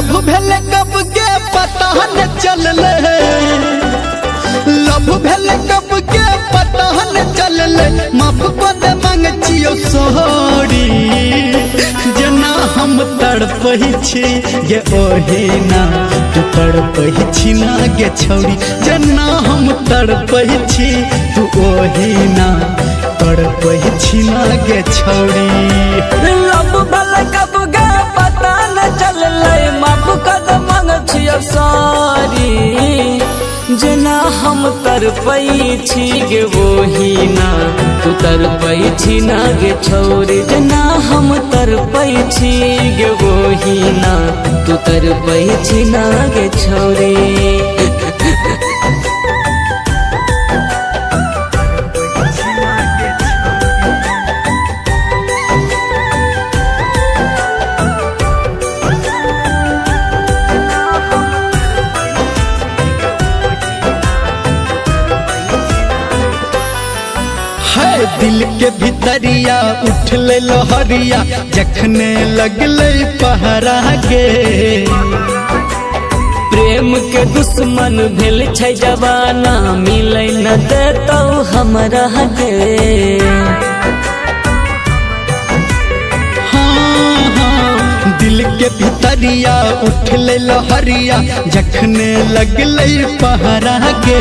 Love भेले कब के पता न चलले, लव भेले कब के पता न चलले। माफ को दे मांग छियो सोरी, जना हम तड़पही छी गे ओहिना तू तड़पही छी ना गे छौरी। जना हम तड़पही छी तू ओहिना तड़पही छी ना गे छौरी। लव भेले कब के पता न चलले, माफ को दे मांग छियो सोरी। जना हम तड़पई छी गे ओहिना तू तड़पई छी ना गे छौरी। जना हम तड़पई छी गे ओहिना तू तड़पई छी ना गे छौरी। दिल के भितरिया उठले लहरिया जखने लगले पहरा गे। प्रेम के दुश्मन भेल छै जवाना, मिलै न देतौ हमरा गे। दिल के भितरिया उठले लहरिया जखने लगले पहरा गे।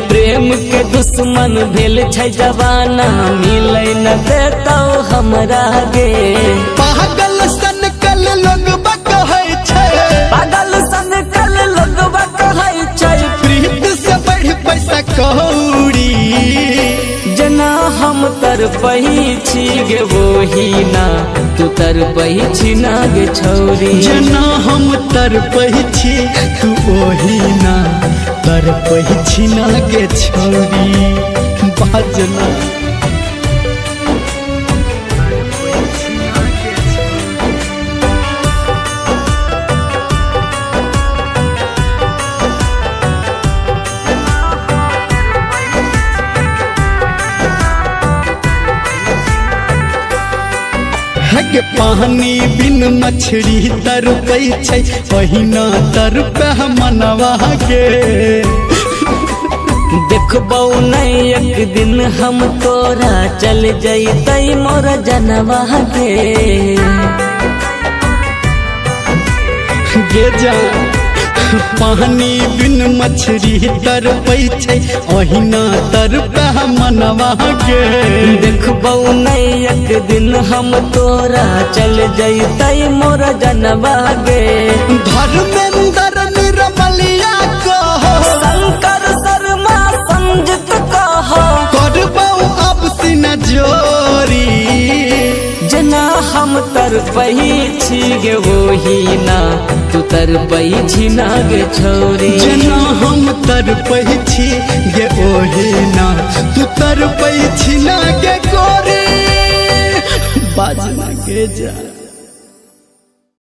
प्रेम के दुश्मन भेल छै जवाना, मिलै न देतौ हमरा गे। पागल सन कल लोगबा कहै छै, पागल सन कल लोगबा कहै छै। प्रीत से बढ़ पैसा कौड़ी, जना हम तड़पही छी गे ओहिना तू तड़पही छी ना गे छौरी। जना हम तड़पही छी तू ओहिना तड़पही छी ना गे छौरी। बाजना के पानी बिन मछली तरपै छै, पहिना तरपे मनवा गे। देखबौ नहीं एक दिन हम तोरा, चल जैतै मोर जनवा गे। गे जा पानी बिन मछली तरपै छै, ओहिना तरपे मनवा गे। देखबौ नहीं एक दिन हम तोरा, चल जैतै मोर जनवा गे। धर्मेंद्र निर्मलिया कहो, शंकर शर्मा संजित कहो, करबौ अब सीना जोरी। जना हम तड़पही छी गे ओहिना तू तड़पही छी ना गे छौरी। जना हम तड़पही छी गे ओहिना तू तड़पही छी ना गे गोरी। बाजना गे जा।